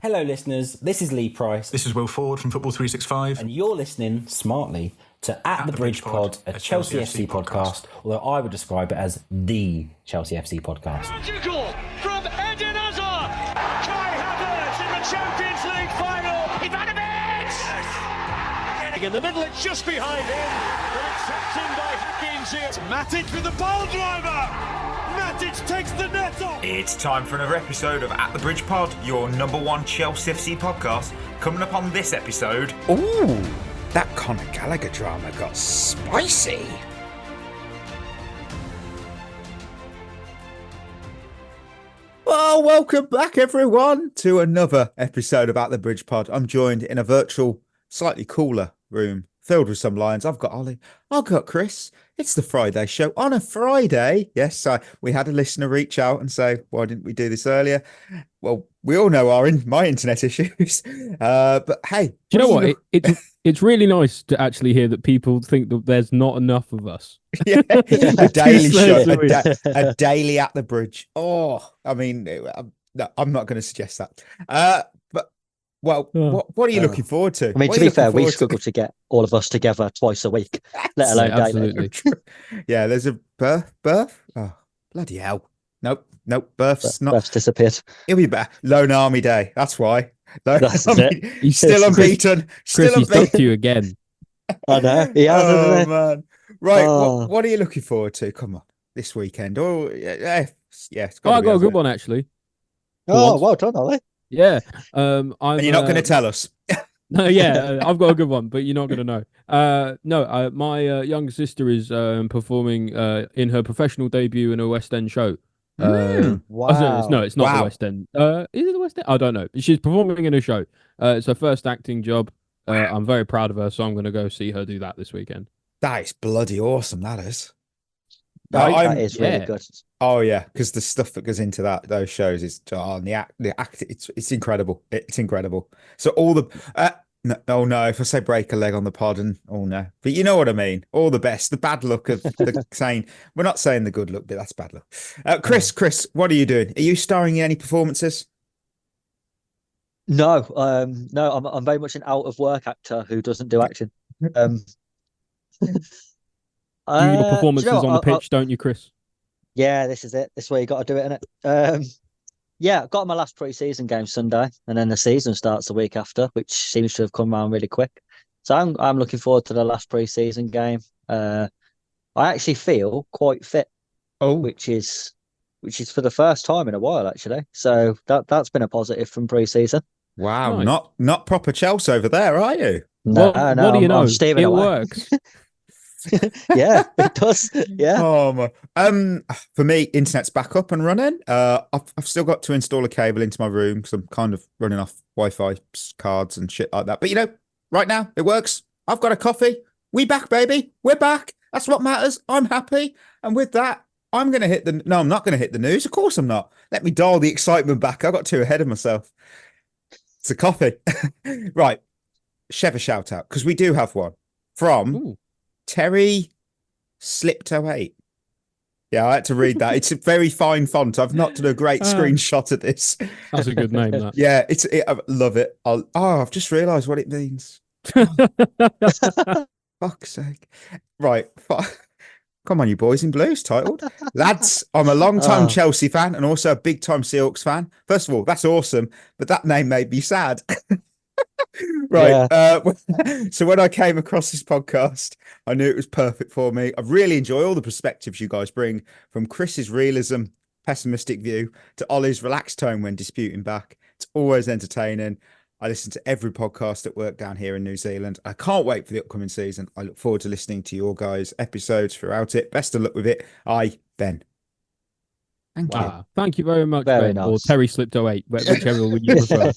Hello, listeners. This is Lee Price. This is Will Ford from Football 365. And you're listening smartly to At the Bridge Pod, a Chelsea FC podcast, although I would describe it as the Chelsea FC podcast. Magical from Eden Hazard! Kai Havertz in the Champions League final! Ivanovic! Yes. In the middle, it's just behind him, but it's swept in by Hakim Ziyech. Matic with the ball driver! Matic takes the net off! It's time for another episode of At the Bridge Pod, your number one Chelsea FC podcast. Coming up on this episode... Ooh, that Conor Gallagher drama got spicy. Well, welcome back, everyone, to another episode of At the Bridge Pod. I'm joined in a virtual, slightly cooler room filled with some lions. I've got Ollie. I've got Chris. It's the Friday show. On a Friday, yes, we had a listener reach out and say, why didn't we do this earlier? Well, we all know my internet issues. But hey. Do you know what? It's really nice to actually hear that people think that there's not enough of us. Yeah, a daily show, a daily At the Bridge. Oh, I mean, no, I'm not going to suggest that. What are you looking forward to? I mean, to be fair, we struggle to get all of us together twice a week, let alone daily. Yeah, there's a birth. Oh, bloody hell. Nope. Birth's disappeared. He'll be back. Lone Army Day. That's why. That's it. He's still unbeaten. Chris, he's stuck to you again. I know. He has, oh, man. Right. What are you looking forward to? Come on. This weekend. Oh, yeah. It's I got a good one, actually. Well done, Ollie. Yeah. And you're not going to tell us. No, yeah, I've got a good one, but you're not going to know. My younger sister is performing in her professional debut in a West End show. Wow. No, it's not the West End. Is it the West End? I don't know. She's performing in a show. It's her first acting job. I'm very proud of her, so I'm going to go see her do that this weekend. That is bloody awesome, that is. That is really good. Oh yeah, because the stuff that goes into those shows is the act. It's incredible. It's incredible. So all the no, if I say break a leg on the pod and no, but you know what I mean. All the best. The bad luck of the saying. We're not saying the good luck, but that's bad luck. Chris, what are you doing? Are you starring in any performances? No, I'm very much an out of work actor who doesn't do action. You do your performances on the pitch, don't you, Chris? Yeah, this is it. This is where you got to do it, innit? Yeah, got my last pre-season game Sunday, and then the season starts the week after, which seems to have come around really quick. So I'm looking forward to the last pre-season game. I actually feel quite fit, which is for the first time in a while, actually. So that's been a positive from pre-season. Wow, nice. Not proper Chelsea over there, are you? No, what do you know? It works. Yeah, it does. Yeah. Oh my. For me, internet's back up and running. I've still got to install a cable into my room because I'm kind of running off Wi-Fi cards and shit like that. But right now it works. I've got a coffee. We back, baby. We're back. That's what matters. I'm happy. And with that, I'm going to hit the. No, I'm not going to hit the news. Of course, I'm not. Let me dial the excitement back. I got too ahead of myself. It's a coffee, right? Shevva shout out because we do have one from Terry Slipto8. Yeah, I had to read that. It's a very fine font. I've not done a great screenshot of this. That's a good name, that. Yeah, I love it. I've just realised what it means. Fuck's sake. Right. Come on, you boys in blues, titled. Lads, I'm a long-time Chelsea fan and also a big-time Seahawks fan. First of all, that's awesome, but that name made me sad. Right. Yeah. So when I came across this podcast, I knew it was perfect for me. I really enjoy all the perspectives you guys bring, from Chris's realism, pessimistic view, to Ollie's relaxed tone when disputing back. It's always entertaining. I listen to every podcast at work down here in New Zealand. I can't wait for the upcoming season. I look forward to listening to your guys' episodes throughout it. Best of luck with it. Ben. Thank you. Thank you very much, very Ben. nice. Or Terry Slipto8, whichever one you prefer.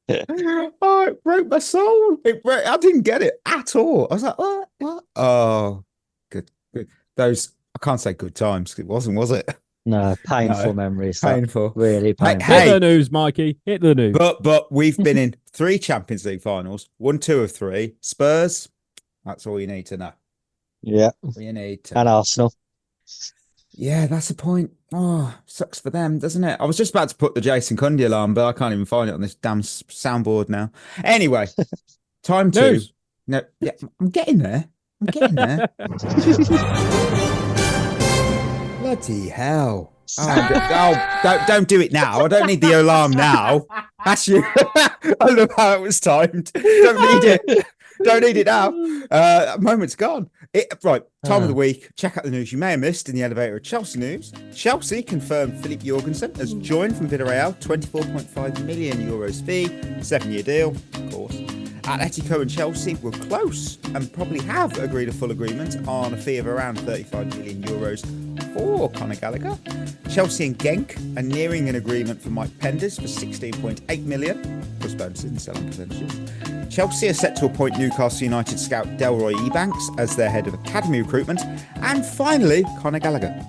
Oh, it broke my soul. I didn't get it at all. I was like, what? Oh, good. Those, I can't say good times. It wasn't, was it? No, painful memories. Painful. Really painful. Hit the news, Mikey. Hit the news. But we've been in 3 Champions League finals. 1, 2 of 3. Spurs. That's all you need to know. Yeah. All you need to and Arsenal. Yeah, that's the point. Oh, sucks for them, doesn't it? I was just about to put the Jason Cundy alarm, but I can't even find it on this damn soundboard now. Anyway, time to. News. No, yeah, I'm getting there. I'm getting there. Bloody hell. Don't do it now. I don't need the alarm now. That's you. I love how it was timed. Don't need it. Don't need it now. Moment's gone. Right, time of the week. Check out the news you may have missed in the elevator of Chelsea news. Chelsea confirmed Philip Jorgensen has joined from Villarreal, 24.5 million euros fee, 7-year deal, of course. Atletico and Chelsea were close and probably have agreed a full agreement on a fee of around 35 million euros for Conor Gallagher. Chelsea and Genk are nearing an agreement for Mike Penders for 16.8 million, plus bonuses and selling percentages. Chelsea are set to appoint Newcastle United scout Delroy Ebanks as their head of academy recruitment. And finally, Conor Gallagher.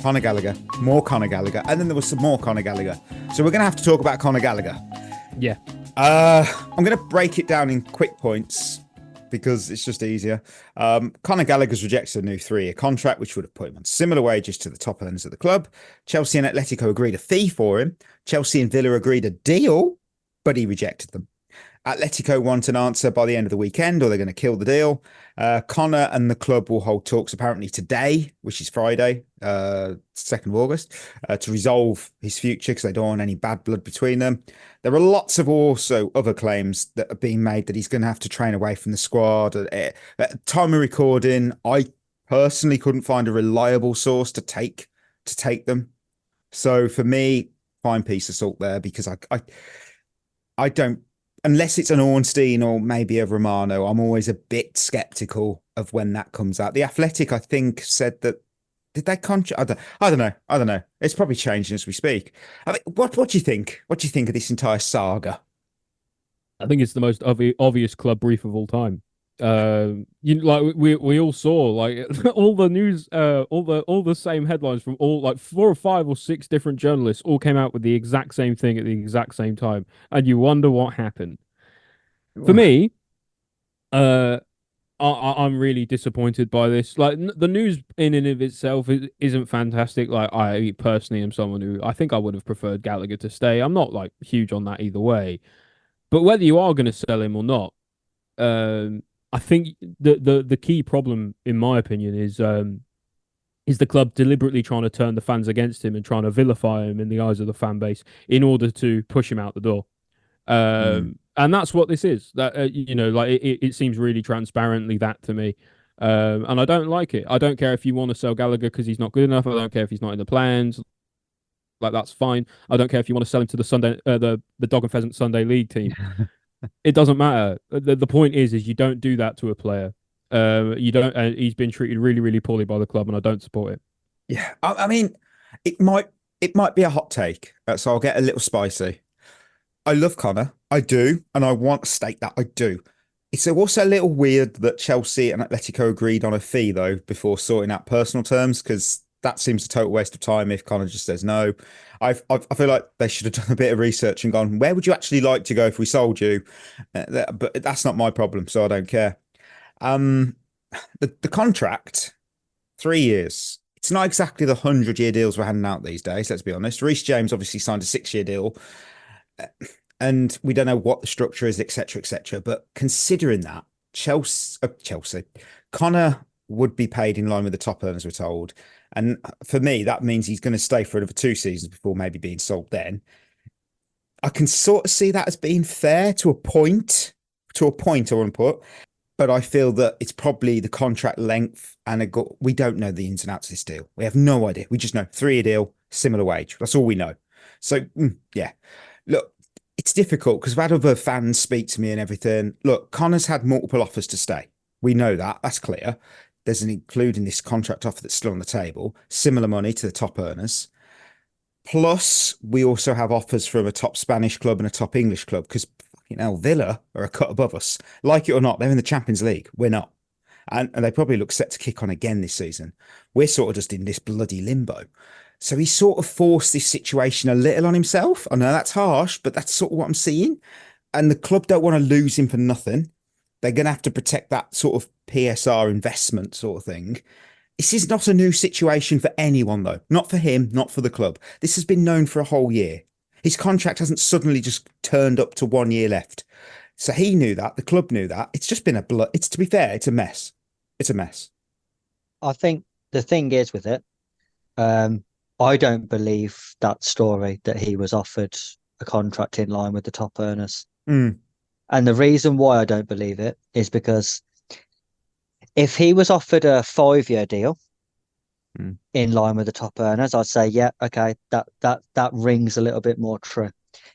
Conor Gallagher, more Conor Gallagher, and then there was some more Conor Gallagher. So we're going to have to talk about Conor Gallagher. Yeah. I'm going to break it down in quick points because it's just easier. Conor Gallagher's rejected a new 3-year contract, which would have put him on similar wages to the top earners of the club. Chelsea and Atletico agreed a fee for him. Chelsea and Villa agreed a deal, but he rejected them. Atletico want an answer by the end of the weekend or they're going to kill the deal. Conor and the club will hold talks apparently today, which is Friday, 2nd of August, to resolve his future because they don't want any bad blood between them. There are lots of also other claims that are being made that he's going to have to train away from the squad. At time of recording, I personally couldn't find a reliable source to take them. So for me, fine piece of salt there because I don't, unless it's an Ornstein or maybe a Romano, I'm always a bit skeptical of when that comes out. The Athletic, I think, said that. Did they contract? I don't know. It's probably changing as we speak. I mean, what do you think? What do you think of this entire saga? I think it's the most obvious club brief of all time. We all saw like all the news, all the same headlines from all like 4 or 5 or 6 different journalists all came out with the exact same thing at the exact same time, and you wonder what happened. For me, I'm really disappointed by this. Like the news in and of itself isn't fantastic. Like I personally am someone who I think I would have preferred Gallagher to stay. I'm not like huge on that either way, but whether you are going to sell him or not, I think the key problem, in my opinion, is the club deliberately trying to turn the fans against him and trying to vilify him in the eyes of the fan base in order to push him out the door. And that's what this is. That it seems really transparently that to me, and I don't like it. I don't care if you want to sell Gallagher because he's not good enough. I don't care if he's not in the plans. Like that's fine. I don't care if you want to sell him to the Sunday, the Dog and Pheasant Sunday League team. It doesn't matter. The point is you don't do that to a player. You don't. He's been treated really, really poorly by the club, and I don't support it. Yeah, I mean, it might be a hot take, so I'll get a little spicy. I love Conor, I do, and I want to state that I do. It's also a little weird that Chelsea and Atletico agreed on a fee though before sorting out personal terms because that seems a total waste of time if Conor just says no. I feel like they should have done a bit of research and gone, where would you actually like to go if we sold you? But that's not my problem, so I don't care. The contract, 3 years. It's not exactly the 100-year deals we're handing out these days, let's be honest. Reece James obviously signed a 6-year deal. And we don't know what the structure is, etc., etc. But considering that, Chelsea, Conor would be paid in line with the top earners, we're told. And for me, that means he's going to stay for another 2 seasons before maybe being sold then. I can sort of see that as being fair to a point, I want to put. But I feel that it's probably the contract length and we don't know the ins and outs of this deal. We have no idea. We just know 3-year deal, similar wage. That's all we know. So, yeah. Look, it's difficult because I've had other fans speak to me and everything. Look, Conor's had multiple offers to stay. We know that. That's clear. There's an including this contract offer that's still on the table. Similar money to the top earners. Plus, we also have offers from a top Spanish club and a top English club because, Villa are a cut above us. Like it or not, they're in the Champions League. We're not. And they probably look set to kick on again this season. We're sort of just in this bloody limbo. So he sort of forced this situation a little on himself. I know that's harsh, but that's sort of what I'm seeing. And the club don't want to lose him for nothing. They're going to have to protect that sort of PSR investment sort of thing. This is not a new situation for anyone, though. Not for him, not for the club. This has been known for a whole year. His contract hasn't suddenly just turned up to 1 year left. So he knew that. The club knew that. It's just been it's, to be fair, it's a mess. It's a mess. I think the thing is with it, I don't believe that story that he was offered a contract in line with the top earners. Mm. And the reason why I don't believe it is because if he was offered a 5-year deal in line with the top earners, I'd say, yeah, okay, that rings a little bit more true.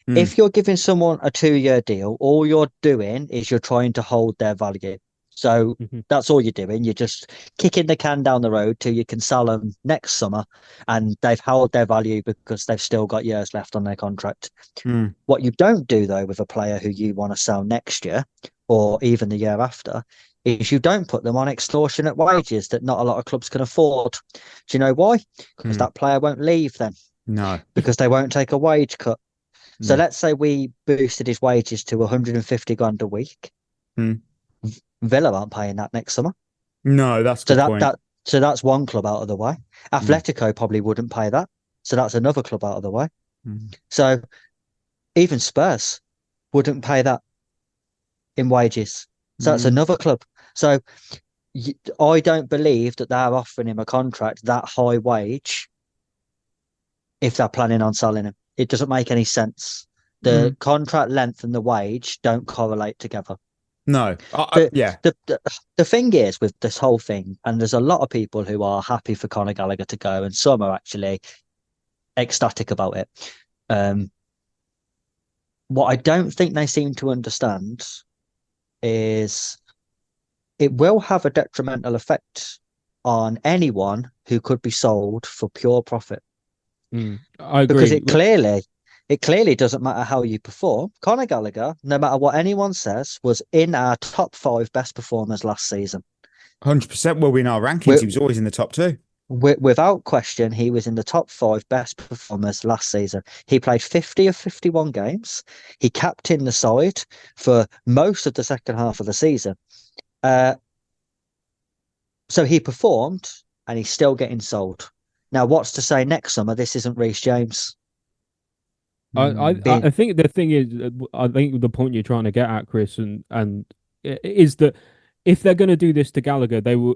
If you're giving someone a 2-year deal, all you're doing is you're trying to hold their value. So that's all you're doing. You're just kicking the can down the road till you can sell them next summer, and they've held their value because they've still got years left on their contract. What you don't do, though, with a player who you want to sell next year or even the year after, is you don't put them on extortionate wages that not a lot of clubs can afford. Do you know why? Because that player won't leave then. No. Because they won't take a wage cut. So let's say we boosted his wages to 150 grand a week. Villa aren't paying that next summer. No, that's a good point. So that's one club out of the way. Atletico probably wouldn't pay that. So that's another club out of the way. So even Spurs wouldn't pay that in wages. So that's another club. So I don't believe that they're offering him a contract that high wage if they're planning on selling him. It doesn't make any sense. The contract length and the wage don't correlate together. No. The thing is with this whole thing, and there's a lot of people who are happy for Conor Gallagher to go, and some are actually ecstatic about it. What I don't think they seem to understand is it will have a detrimental effect on anyone who could be sold for pure profit. I agree. Because it clearly doesn't matter how you perform. Conor Gallagher, no matter what anyone says, was in our top 5 best performers last season. 100% will be in our rankings. He was always in the top 2. Without question, he was in the top 5 best performers last season. He played 50 of 51 games. He captained the side for most of the second half of the season. So he performed, and he's still getting sold. Now, what's to say next summer this isn't Reece James? I think the thing is, I think the point you're trying to get at, Chris, and is that if they're going to do this to Gallagher, they will.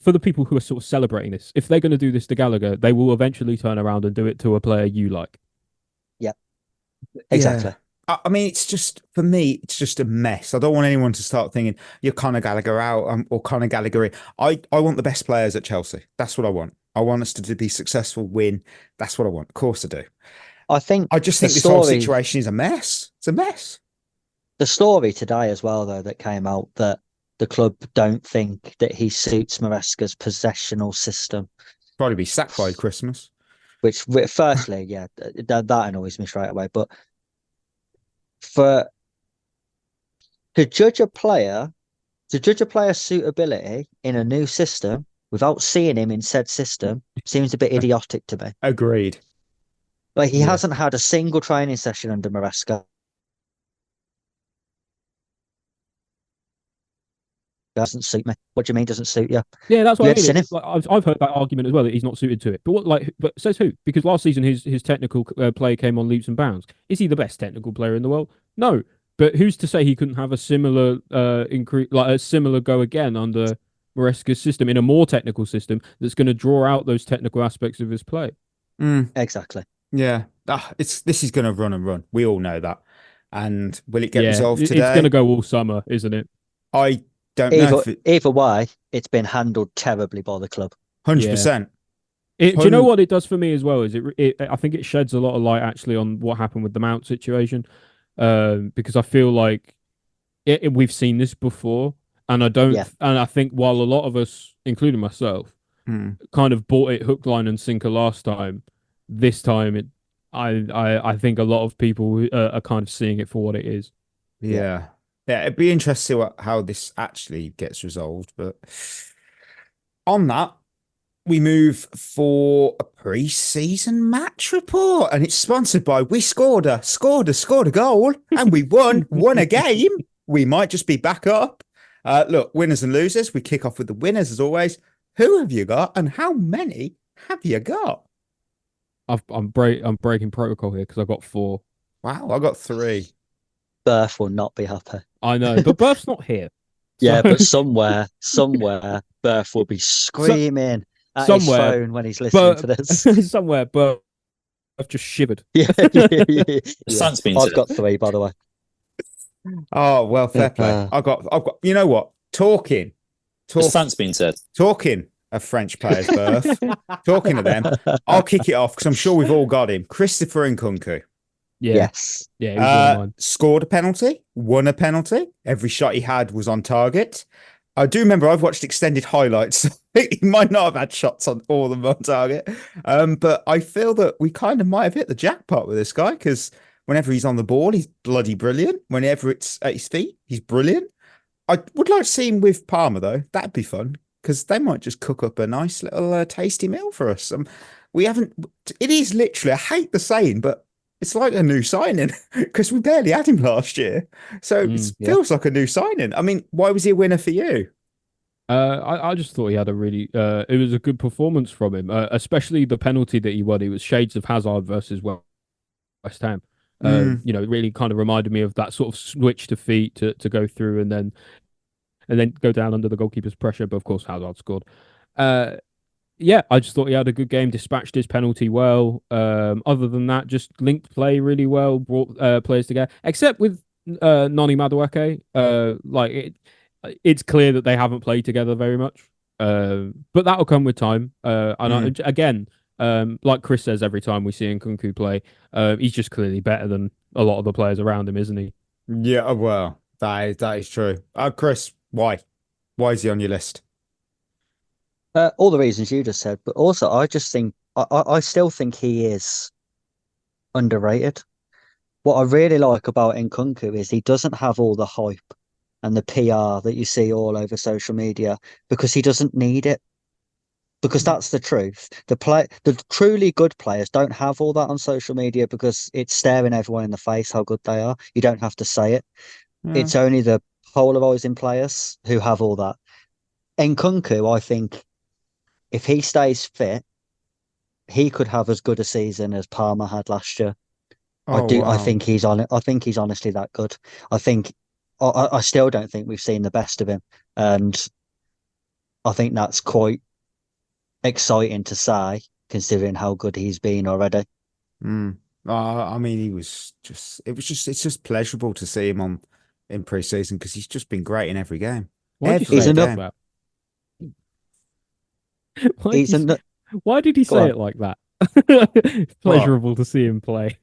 For the people who are sort of celebrating this, if they're going to do this to Gallagher, they will eventually turn around and do it to a player you like. Yeah, exactly. Yeah. I mean, it's just, for me, it's just a mess. I don't want anyone to start thinking you're Conor Gallagher out or Conor Gallagher in. I want the best players at Chelsea. That's what I want. I want us to be successful, win. That's what I want. Of course I do. I just think this whole situation is a mess. It's a mess. The story today as well, though, that came out that the club don't think that he suits Maresca's possessional system. Probably be sacked by Christmas. Which, firstly, yeah, that annoys me straight away. But to judge a player's suitability in a new system without seeing him in said system seems a bit idiotic to me. Agreed. Like, he hasn't had a single training session under Maresca. Doesn't suit me. What do you mean doesn't suit you? Yeah, that's what I mean. Him? Like, I've heard that argument as well, that he's not suited to it. But says who? Because last season his technical play came on leaps and bounds. Is he the best technical player in the world? No. But who's to say he couldn't have a similar similar go again under Maresca's system, in a more technical system that's going to draw out those technical aspects of his play? Exactly. Yeah. This is going to run and run. We all know that. And will it get resolved today? It's going to go all summer, isn't it? I don't know. Either way, it's been handled terribly by the club. 100%. Do you know what it does for me as well? Is I think it sheds a lot of light actually on what happened with the Mount situation, because I feel like we've seen this before, and I think while a lot of us, including myself, kind of bought it hook, line, and sinker last time, this time I think a lot of people are kind of seeing it for what it is. Yeah, it'd be interesting to see how this actually gets resolved. But on that, we move for a pre-season match report, and it's sponsored by We scored a goal, and we won a game. We might just be back up. Look, winners and losers. We kick off with the winners as always. Who have you got, and how many have you got? I'm breaking protocol here because I got 4. Wow, I got 3. Berth will not be happy. I know, but Berth's not here. Yeah, So- but somewhere, Berth will be screaming at his somewhere, phone when he's listening to this. somewhere, but I've just shivered. Yeah. The sun's been I've said. got 3, by the way. Oh well, fair play. Uh, I've got. You know what? Talking The sun's been said. talking of French players' birth. Talking of them, I'll kick it off because I'm sure we've all got him. Christopher Nkunku. Yeah, Yes. yeah, he was one of mine. Scored a penalty, won a penalty. Every shot he had was on target. I do remember I've watched extended highlights. He might not have had shots on all of them on target. But I feel that we kind of might have hit the jackpot with this guy because whenever he's on the ball, he's bloody brilliant. Whenever it's at his feet, he's brilliant. I would like to see him with Parma, though. That'd be fun because they might just cook up a nice little tasty meal for us. We haven't, it is literally, I hate the saying, but it's like a new signing because we barely had him last year. So it feels like a new signing. I mean, why was he a winner for you? I just thought he had a really it was a good performance from him, especially the penalty that he won. It was shades of Hazard versus West Ham. You know, it really kind of reminded me of that sort of switch to feet to go through and then go down under the goalkeeper's pressure. But of course, Hazard scored. Yeah, I just thought he had a good game, dispatched his penalty well. Other than that, just linked play really well, brought players together. Except with Noni Madueke, it's clear that they haven't played together very much. But that'll come with time. Again, like Chris says every time we see Nkunku play, he's just clearly better than a lot of the players around him, isn't he? Yeah, well, that is true. Chris, why? Why is he on your list? All the reasons you just said, but also I just think I still think he is underrated. What I really like about Nkunku is he doesn't have all the hype and the PR that you see all over social media because he doesn't need it. Because that's the truth. The truly good players don't have all that on social media because it's staring everyone in the face how good they are. You don't have to say it. It's only the polarizing players who have all that. Nkunku, I think, if he stays fit, he could have as good a season as Palmer had last year. Oh, I think he's on it. I think he's honestly that good. I still don't think we've seen the best of him, and I think that's quite exciting to say, considering how good he's been already. I mean, it's just pleasurable to see him in pre-season because he's just been great in every game. Why did you Every say game. that? Why did he say it like that? Pleasurable to see him play.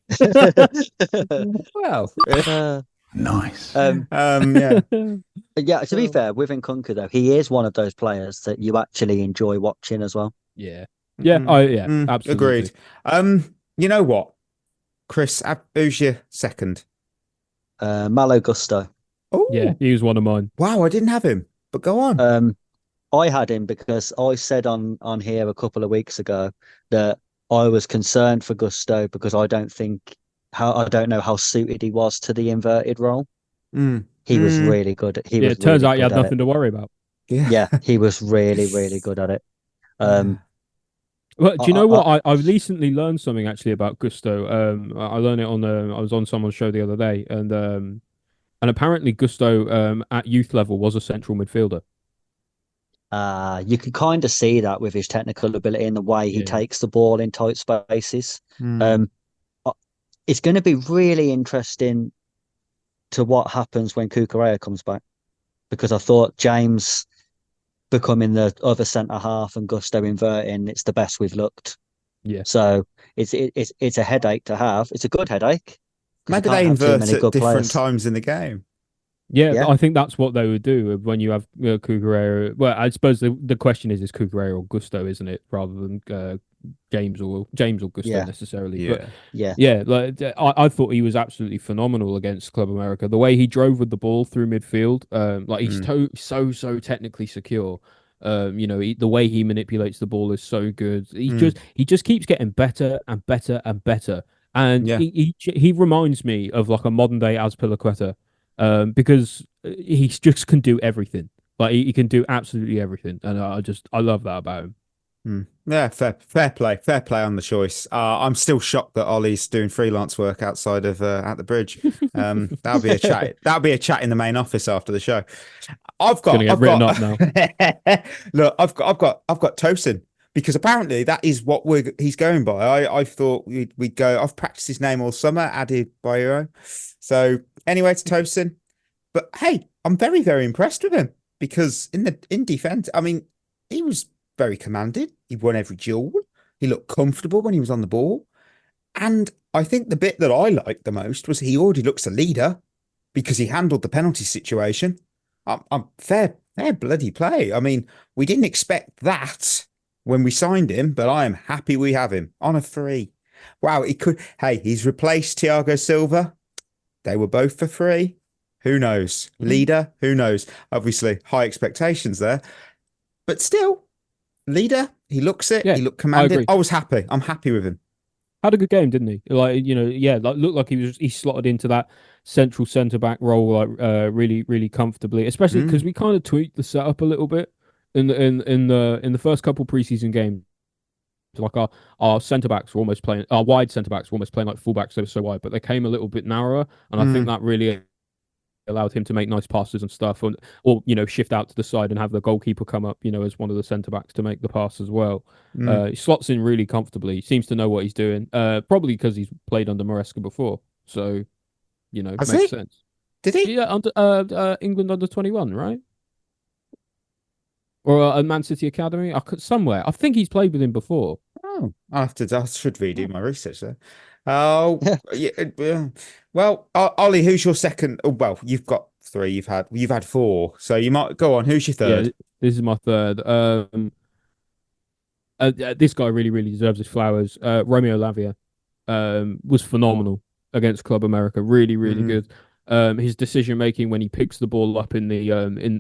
Well, Nice. yeah. Yeah, to be fair, with Nkunku though, he is one of those players that you actually enjoy watching as well. Yeah. Absolutely. Agreed. You know what, Chris? Who's your second? Malo Gusto. Oh, Yeah, he was one of mine. wow! I didn't have him, but go on. I had him because I said on here a couple of weeks ago that I was concerned for Gusto because I don't know how suited he was to the inverted role. He was really good. It turns out you had nothing to worry about. Yeah, he was really, really good at it. Well, do you know what? I recently learned something actually about Gusto. I learned it I was on someone's show the other day, and apparently Gusto at youth level was a central midfielder. You can kind of see that with his technical ability and the way he takes the ball in tight spaces. It's going to be really interesting to what happens when Cucurella comes back, because I thought James becoming the other centre half and Gusto inverting, it's the best we've looked. Yeah. So it's a headache to have. It's a good headache. Maybe they invert at different times in the game. Yeah, I think that's what they would do when you have Cucurella. Well, I suppose the question is Cucurella or Gusto, isn't it, rather than James or Gusto necessarily. But like I thought he was absolutely phenomenal against Club America. The way he drove with the ball through midfield, like he's so technically secure. The way he manipulates the ball is so good. He just keeps getting better and better and better. And he reminds me of like a modern day Azpilicueta. Because he just can do everything. Like he can do absolutely everything, and I love that about him. Yeah, fair play on the choice. I'm still shocked that Ollie's doing freelance work outside of at the bridge. That'll be a chat. That'll be a chat in the main office after the show. I've got up now. Look, I've got Tosin because apparently that is what he's going by. I thought we'd go. I've practiced his name all summer, Adi Bayero. So anyway, it's Tosin. But hey, I'm very very impressed with him because in defense, I mean, he was very commanding. He won every duel. He looked comfortable when he was on the ball. And I think the bit that I liked the most was he already looks a leader because he handled the penalty situation. I'm fair bloody play. I mean, we didn't expect that when we signed him, but I am happy we have him on a free. Wow, he's replaced Thiago Silva. They were both for free. Who knows? Leader, who knows? Obviously, high expectations there. But still, leader, he looks it. Yeah, he looked commanding. I was happy. I'm happy with him. Had a good game, didn't he? Like, looked like he slotted into that central centre back role like really, really comfortably. Especially because we kind of tweaked the setup a little bit in the first couple preseason games. Like our centre backs were almost playing, our wide centre backs were almost playing like fullbacks. They were so wide, but they came a little bit narrower, and I think that really allowed him to make nice passes and stuff, or shift out to the side and have the goalkeeper come up, as one of the centre backs to make the pass as well. He slots in really comfortably. He seems to know what he's doing. Probably because he's played under Maresca before, so makes sense. Did he? Yeah, under England under 21, right? Or Man City Academy? Somewhere. I think he's played with him before. Oh, I should redo my research there. Oh, yeah. Well, Ollie, who's your second? Oh, well, you've got 3. You've had 4. So you might go on. Who's your third? Yeah, this is my third. This guy really, really deserves his flowers. Romeo Lavia was phenomenal against Club America. Really, really good. His decision making when he picks the ball up in the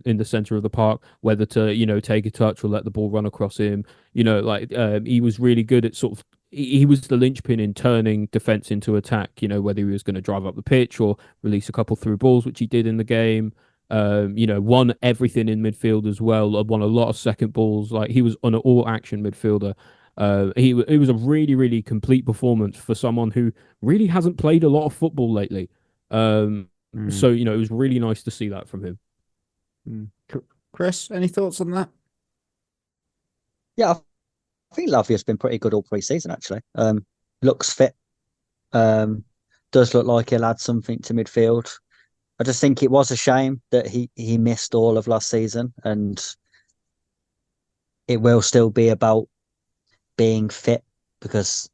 in the center of the park, whether to take a touch or let the ball run across him. He was really good at sort of. He was the linchpin in turning defense into attack. Whether he was going to drive up the pitch or release a couple through balls, which he did in the game. Won everything in midfield as well. Won a lot of second balls. Like he was an all-action midfielder. It was a really, really complete performance for someone who really hasn't played a lot of football lately. So it was really nice to see that from him. Chris, any thoughts on that? Yeah, I think Lavia's been pretty good all pre-season actually. Looks fit. Does look like he'll add something to midfield. I just think it was a shame that he missed all of last season, and it will still be about being fit because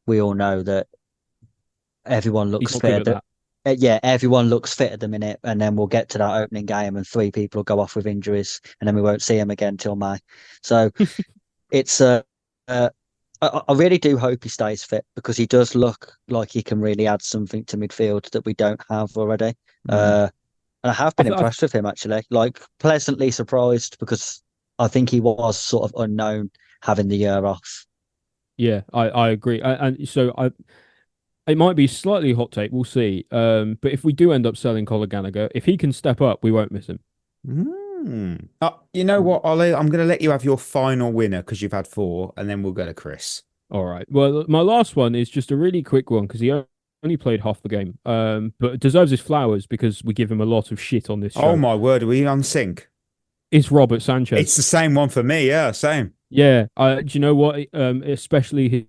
we all know that everyone looks fit. Everyone looks fit at the minute, and then we'll get to that opening game and 3 people will go off with injuries, and then we won't see him again till May. So it's I really do hope he stays fit because he does look like he can really add something to midfield that we don't have already. And I have been impressed with him actually, like pleasantly surprised because I think he was sort of unknown having the year off. Yeah, I agree. And so it might be slightly hot take, we'll see. But if we do end up selling Conor Gallagher, if he can step up, we won't miss him. You know what, Ollie? I'm going to let you have your final winner because you've had 4, and then we'll go to Chris. All right. Well, my last one is just a really quick one because he only played half the game, but deserves his flowers because we give him a lot of shit on this show. Oh, my word. Are we on sync? It's Robert Sanchez. It's the same one for me. Yeah, same. Yeah. Do you know what? Especially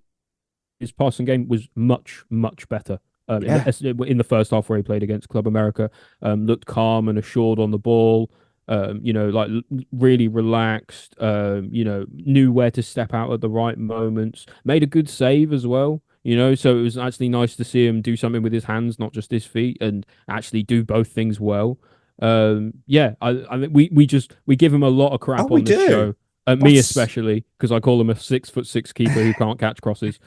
his passing game was much, much better. In the first half where he played against Club America, looked calm and assured on the ball. Really relaxed, knew where to step out at the right moments, made a good save as well, so it was actually nice to see him do something with his hands, not just his feet, and actually do both things well. I mean, we give him a lot of crap on this show. Me especially, because I call him a 6'6" keeper who can't catch crosses.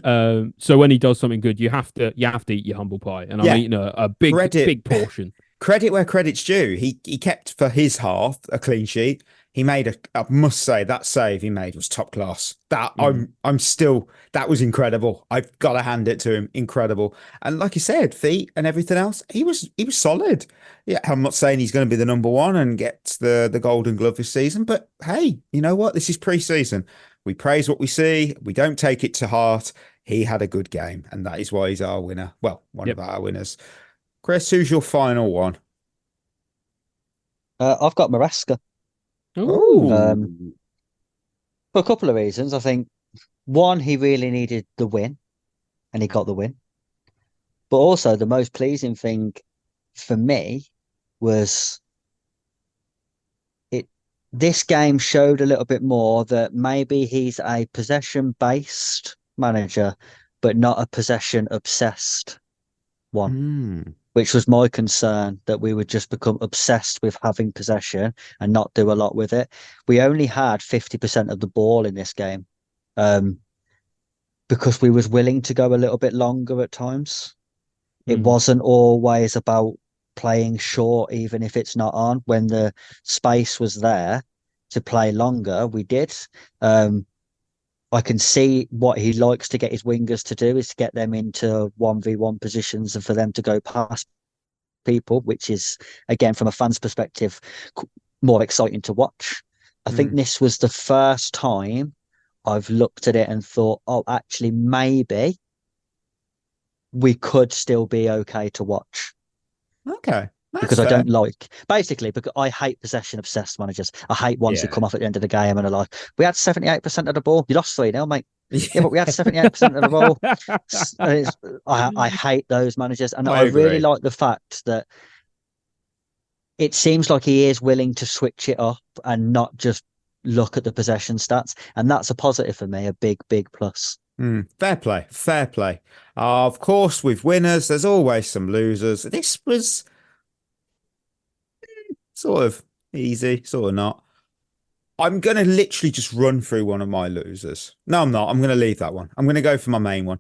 So when he does something good, you have to eat your humble pie, and I'm eating a big portion. Credit where credit's due. He kept for his half a clean sheet. He made I must say that save he made was top class. That Mm. I'm still, that was incredible. I've got to hand it to him. Incredible. And like you said, feet and everything else, he was solid. Yeah, I'm not saying he's going to be the number one and get the Golden Glove this season, but hey, you know what? This is pre-season. We praise what we see. We don't take it to heart. He had a good game, and that is why he's our winner. Well, one of our winners. Chris, who's your final one? I've got Maresca. Ooh. For a couple of reasons. I think one, he really needed the win, and he got the win. But also, the most pleasing thing for me was this game showed a little bit more that maybe he's a possession-based manager, but not a possession-obsessed one. Which was my concern, that we would just become obsessed with having possession and not do a lot with it. We only had 50% of the ball in this game, because we was willing to go a little bit longer at times. It wasn't always about playing short, even if it's not on. When the space was there to play longer, we did. I can see what he likes to get his wingers to do is to get them into 1v1 positions and for them to go past people, which is, again, from a fan's perspective, more exciting to watch. I think this was the first time I've looked at it and thought, oh, actually, maybe we could still be okay to watch. Okay. Because I don't like, basically, because I hate possession obsessed managers. I hate ones who come off at the end of the game and are like, we had 78% of the ball. You lost 3-0, mate. Yeah, but we had 78% of the ball. I hate those managers. And I really like the fact that it seems like he is willing to switch it up and not just look at the possession stats. And that's a positive for me, a big, big plus. Fair play. Fair play. Of course, with winners, there's always some losers. This was sort of easy, sort of not. I'm going to literally just run through one of my losers. No, I'm not. I'm going to leave that one. I'm going to go for my main one.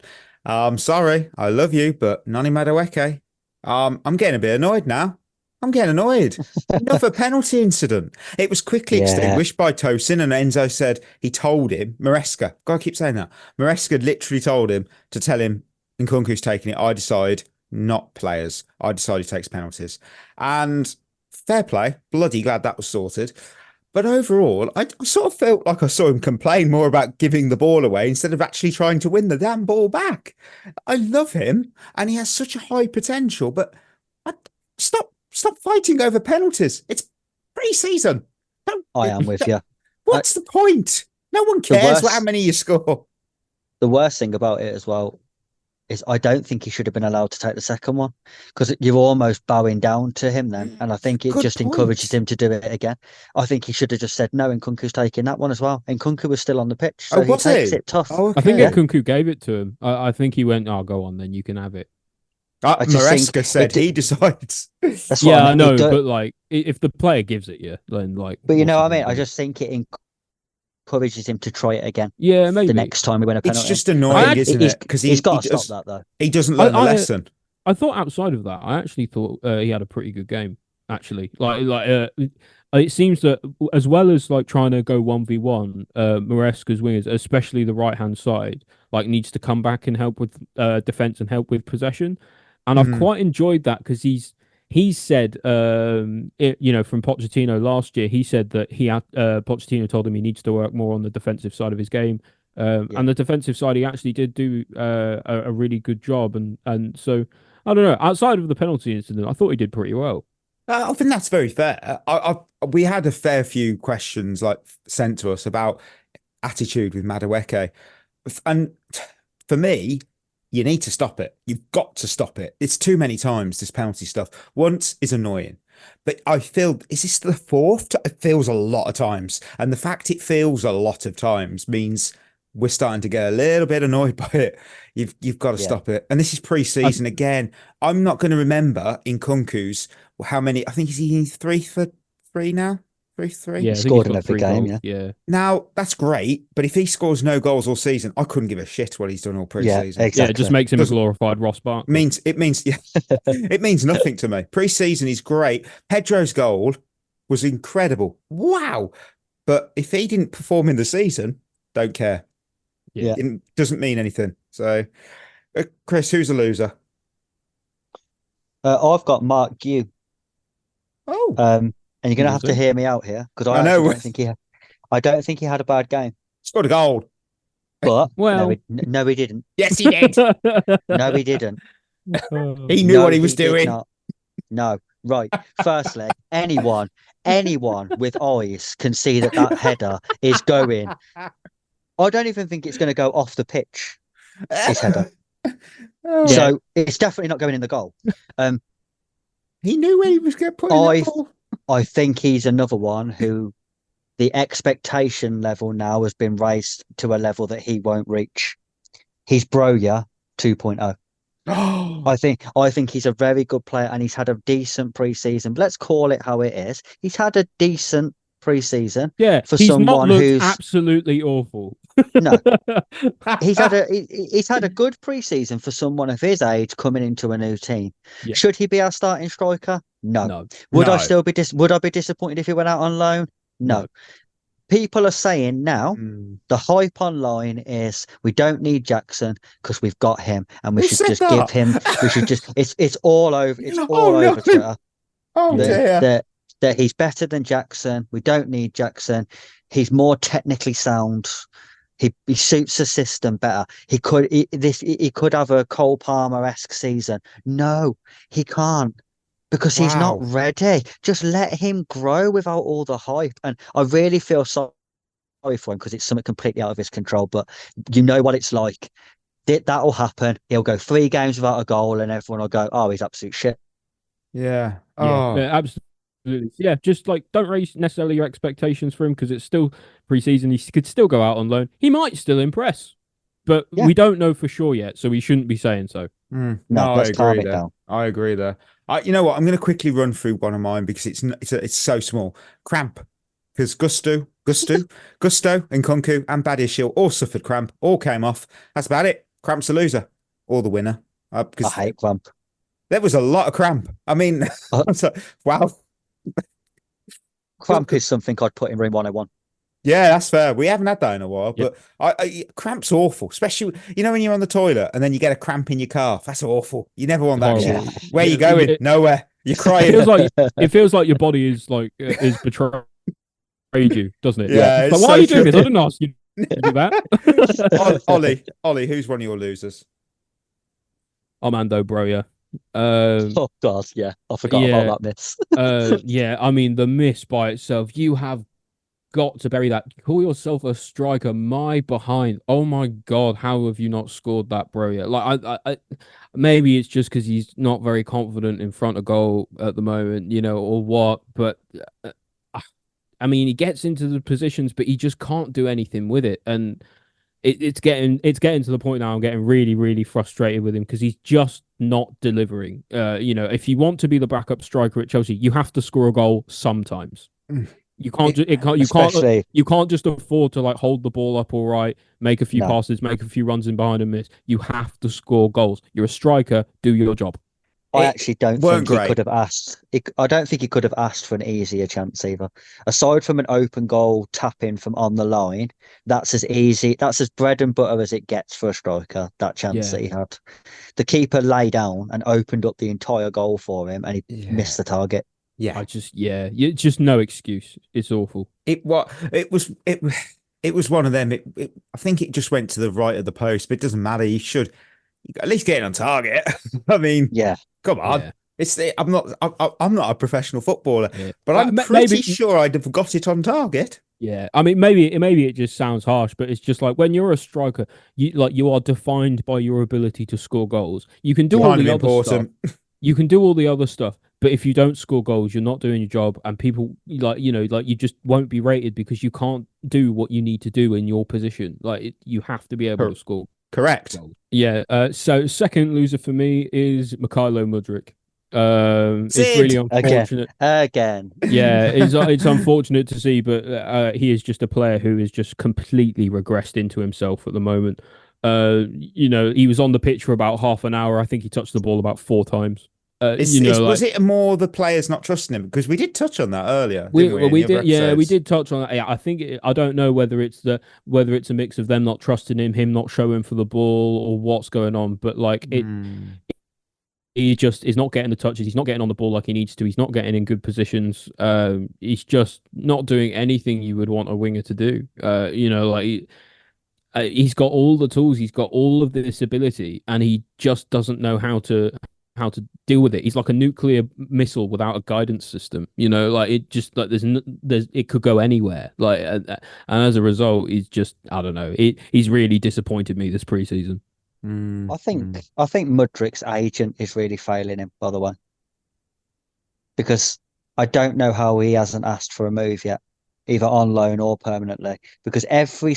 Sorry, I love you, but Nani Madueke. I'm getting a bit annoyed now. I'm getting annoyed. Another penalty incident. It was quickly extinguished by Tosin, and Enzo said he told him, Maresca, gotta keep saying that. Maresca literally told him to tell him, Nkunku's taking it. I decide, not players. I decide he takes penalties. And fair play. Bloody glad that was sorted. But overall, I sort of felt like I saw him complain more about giving the ball away instead of actually trying to win the damn ball back. I love him, and he has such a high potential, but stop fighting over penalties. It's pre-season. I am with you. What's the point? No one cares how many you score. The worst thing about it as well is I don't think he should have been allowed to take the second one, because you're almost bowing down to him then. And I think it encourages him to do it again. I think he should have just said, no, Nkunku's taking that one as well. Nkunku was still on the pitch, so he takes it tough. Oh, okay. I think Nkunku gave it to him. I think he went, oh, go on, then you can have it. Maresca said he decides. That's what I know, but like, if the player gives it you, then like... But you know what I mean? I just think it encourages him to try it again. Yeah, maybe. The next time we win a penalty. It's just annoying, isn't it? Because he's got to stop that, though. He doesn't learn the lesson. I thought outside of that, I actually thought he had a pretty good game, actually. It seems that as well as like trying to go 1v1, Maresca's wingers, especially the right-hand side, like needs to come back and help with defense and help with possession. And I've quite enjoyed that, because he said, from Pochettino last year, he said that Pochettino told him he needs to work more on the defensive side of his game. And the defensive side, he actually did do a really good job. And so, I don't know, outside of the penalty incident, I thought he did pretty well. I think that's very fair. We had a fair few questions sent to us about attitude with Madueke. And for me, you need to stop it. You've got to stop it. It's too many times, this penalty stuff. Once is annoying. But I feel, is this the fourth? It feels a lot of times. And the fact it feels a lot of times means we're starting to get a little bit annoyed by it. You've got to stop it. And this is pre-season again. I'm not going to remember in Nkunku's how many. I think he's 3 for 3 now. 3-3. Yeah, scored in every game. Yeah. Now that's great, but if he scores no goals all season, I couldn't give a shit what he's done all pre-season. Yeah, exactly. Yeah, it just makes him a glorified Ross Barkley. It means it means nothing to me. Pre-season, he's great. Pedro's goal was incredible. Wow. But if he didn't perform in the season, don't care. Yeah. It doesn't mean anything. So, Chris, who's a loser? I've got Mark Gue. Oh, And you're gonna have to Interesting. hear me out here because I I know. actually don't think he had a bad game. scored a goal. But Well, no, he didn't. Yes, he did. No, he didn't. He knew No, what he was did doing. not. No, right. Firstly, anyone with eyes can see that header is going. I don't even think it's going to go off the pitch. His header. Oh. So it's definitely not going in the goal. He knew where he was going to put in the ball. I think he's another one who the expectation level now has been raised to a level that he won't reach. He's Broya 2.0. I think he's a very good player and he's had a decent preseason. Let's call it how it is. He's had a decent preseason. Yeah, for he's not someone looked who's absolutely awful. No, he's had a good preseason for someone of his age coming into a new team. Yeah. Should he be our starting striker? No. No. Would I No. still be would I be disappointed if he went out on loan? No. People are saying now the hype online is we don't need Jackson because we've got him and we Who should said just that? give him. We should just. It's all over. It's Oh, all no. over Twitter. Oh, dear. That he's better than Jackson. We don't need Jackson. He's more technically sound. He suits the system better. He could have a Cole Palmer-esque season. No, he can't. Because he's not Wow. ready. Just let him grow without all the hype. And I really feel sorry for him because it's something completely out of his control. But you know what it's like. That'll happen. He'll go 3 games without a goal and everyone will go, oh, he's absolute shit. Yeah. Yeah, Oh. absolutely. Yeah, just like don't raise necessarily your expectations for him because it's still preseason. He could still go out on loan. He might still impress, but Yeah. we don't know for sure yet, so we shouldn't be saying so. No, No, I let's calm agree it there. down. I agree there. You know what? I'm going to quickly run through one of mine because it's so small. Cramp, because Gusto, and Kunku and Badiashile all suffered cramp, all came off. That's about it. Cramp's a loser or the winner. I Because hate Cramp. there was a lot of cramp. I mean, wow. Cramp is something I'd put in room 101. Yeah, that's fair. We haven't had that in a while, but cramp's awful, especially when you're on the toilet and then you get a cramp in your calf. That's awful. You never want that Horrible. shit. Where you going? Nowhere. You're crying. It feels like your body is is betrayed you, doesn't it? Yeah, It's it's like, why so are you doing this? I true. didn't ask you to do that. Ollie, who's one of your losers? Armando Broya. Oh God, yeah, I forgot about that miss. Yeah, I mean the miss by itself. You have got to bury that. Call yourself a striker. My behind. Oh my God, how have you not scored that, Broya? Like I maybe it's just because he's not very confident in front of goal at the moment, or what. But I mean, he gets into the positions, but he just can't do anything with it, and it's getting to the point now. I'm getting really, really frustrated with him because he's just not delivering. If you want to be the backup striker at Chelsea, you have to score a goal sometimes. You can't you can't just afford to hold the ball up all right, make a few passes, make a few runs in behind and miss. You have to score goals. You're a striker. Do your job. I actually don't think he could have asked. I don't think he could have asked for an easier chance either. Aside from an open goal tap in from on the line, that's as easy. That's as bread and butter as it gets for a striker. That chance that he had, the keeper lay down and opened up the entire goal for him, and he missed the target. Yeah, just no excuse. It's awful. It was one of them. I think it just went to the right of the post, but it doesn't matter. You at least get it on target. I mean, come on. Yeah. I'm not a professional footballer, but I'm pretty sure I'd have got it on target. Yeah, I mean, maybe it just sounds harsh, but it's just like when you're a striker, you are defined by your ability to score goals. You can do all the other stuff. You can do all the other stuff, but if you don't score goals, you're not doing your job, and people you just won't be rated because you can't do what you need to do in your position. You have to be able to score. Correct. Goals. Yeah. So second loser for me is Mykhailo Mudryk. It's really unfortunate. Again. Yeah, it's unfortunate to see, but he is just a player who is just completely regressed into himself at the moment. He was on the pitch for about half an hour. I think he touched the ball about 4 times. Was it more the players not trusting him? Because we did touch on that earlier, didn't we? We did, yeah, we did touch on that. Yeah, I think I don't know whether it's a mix of them not trusting him not showing for the ball, or what's going on. But like he just is not getting the touches. He's not getting on the ball like he needs to. He's not getting in good positions. He's just not doing anything you would want a winger to do. He's got all the tools. He's got all of this ability, and he just doesn't know how to deal with it. He's like a nuclear missile without a guidance system. It just like it could go anywhere. And as a result, he's just, I don't know. He's really disappointed me this preseason. I think Mudrik's agent is really failing him, by the way, because I don't know how he hasn't asked for a move yet, either on loan or permanently. Because every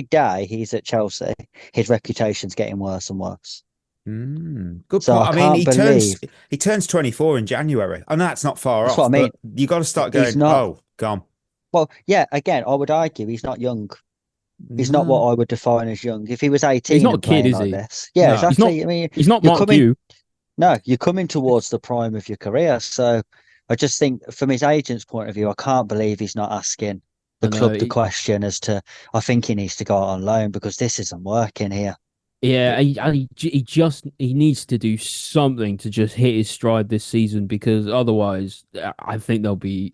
day he's at Chelsea, his reputation's getting worse and worse. Good So point. I mean, he turns 24 in January. I know that's not far off. What I mean. But you got to start going. Gone. Well, yeah. Again, I would argue he's not young. He's not what I would define as young. If he was 18, he's not a kid, is he? Yeah, no, exactly. He's not Mark Hugh. No, you're coming towards the prime of your career. So I just think, from his agent's point of view, I can't believe he's not asking the club the question as to, I think he needs to go out on loan because this isn't working here. Yeah, he needs to do something to just hit his stride this season, because otherwise, I think there'll be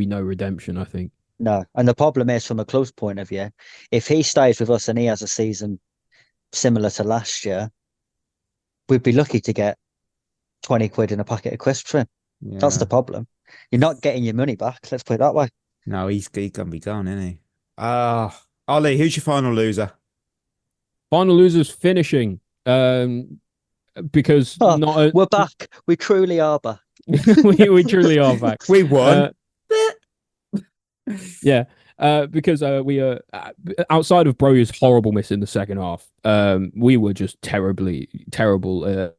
no redemption, I think. No, and the problem is, from a club's point of view, if he stays with us and he has a season similar to last year, we'd be lucky to get 20 quid in a packet of crisps for him. Yeah. That's the problem. You're not getting your money back. Let's put it that way. No, he's gonna be gone, isn't he? Ollie, who's your final loser? Final loser's finishing. Because we're back. We truly are back. we truly are back. We won. Yeah, because we are outside of Broyer's horrible miss in the second half. We were just terrible at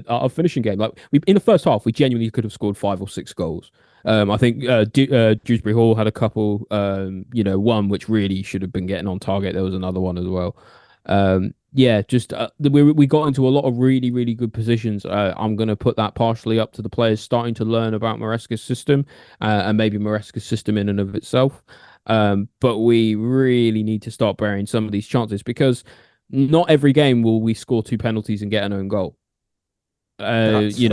our finishing game. Like in the first half, we genuinely could have scored 5 or 6 goals. I think Dewsbury Hall had a couple. One which really should have been getting on target. There was another one as well. We got into a lot of really, really good positions. I'm going to put that partially up to the players starting to learn about Maresca's system, and maybe Maresca's system in and of itself. But we really need to start bearing some of these chances, because not every game will we score 2 penalties and get an own goal. It's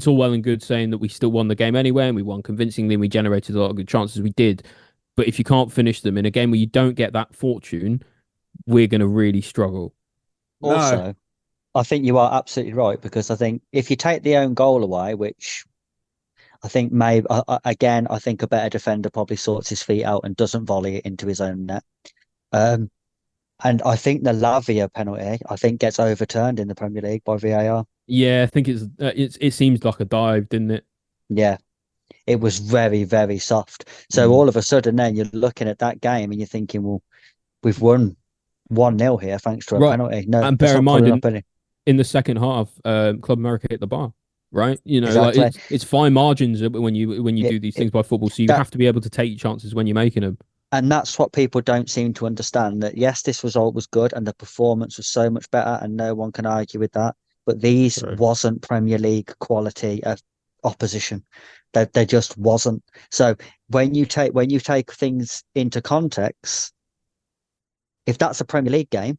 all well and good saying that we still won the game anyway, and we won convincingly, and we generated a lot of good chances. We did. But if you can't finish them in a game where you don't get that fortune, we're going to really struggle. Also, I think you are absolutely right, because I think if you take the own goal away, which I think maybe, again, I think a better defender probably sorts his feet out and doesn't volley it into his own net. And I think the Lavia penalty, gets overturned in the Premier League by VAR. Yeah, I think it seems like a dive, didn't it? Yeah. It was very, very soft. So all of a sudden then you're looking at that game and you're thinking, well, we've won 1-0 here thanks to a penalty. No, and bear in mind, in the second half, Club America hit the bar, right? Exactly. Like it's fine margins when you do these things by football. So you have to be able to take chances when you're making them. And that's what people don't seem to understand, that yes, this result was good and the performance was so much better, and no one can argue with that. But these wasn't Premier League quality of opposition. There just wasn't. So when you take things into context, if that's a Premier League game,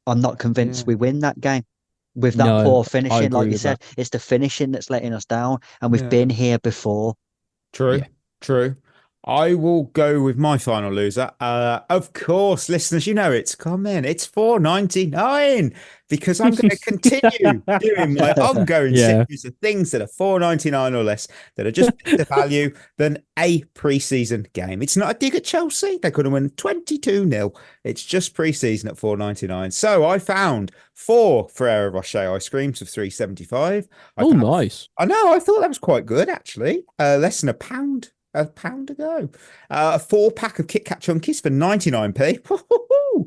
I'm not convinced we win that game with that poor finishing. Like you said, it's the finishing that's letting us down, and we've been here before. True. I will go with my final loser. Of course, listeners, it's it's $4.99, because I'm going to continue doing my ongoing series of things that are $4.99 or less, that are just better value than a pre-season game. It's not a dig at Chelsea. They could have won 22-0. It's just pre-season at $4.99. So I found 4 Ferrero Rocher ice creams of $3.75. Nice. I know. I thought that was quite good, actually. Less than £1. A pound ago. A 4-pack of Kit Kat Chunkies for 99p.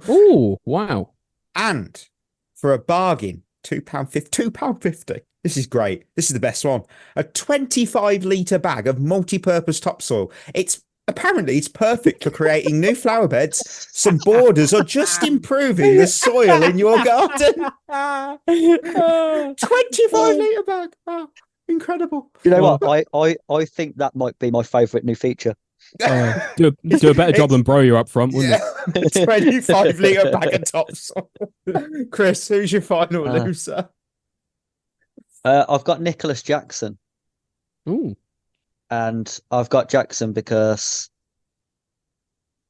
Oh, wow. And for a bargain, £2.50. This is great. This is the best one. A 25-litre bag of multi-purpose topsoil. It's Apparently, it's perfect for creating new flower beds, some borders, or just improving the soil in your garden. 25-litre bag. Oh, incredible. You know what? I think that might be my favourite new feature. Do a better job than Bro, you're up front, wouldn't it? 25-litre bag of topsoil. Chris, who's your final loser? I've got Nicholas Jackson. Ooh. And I've got Jackson because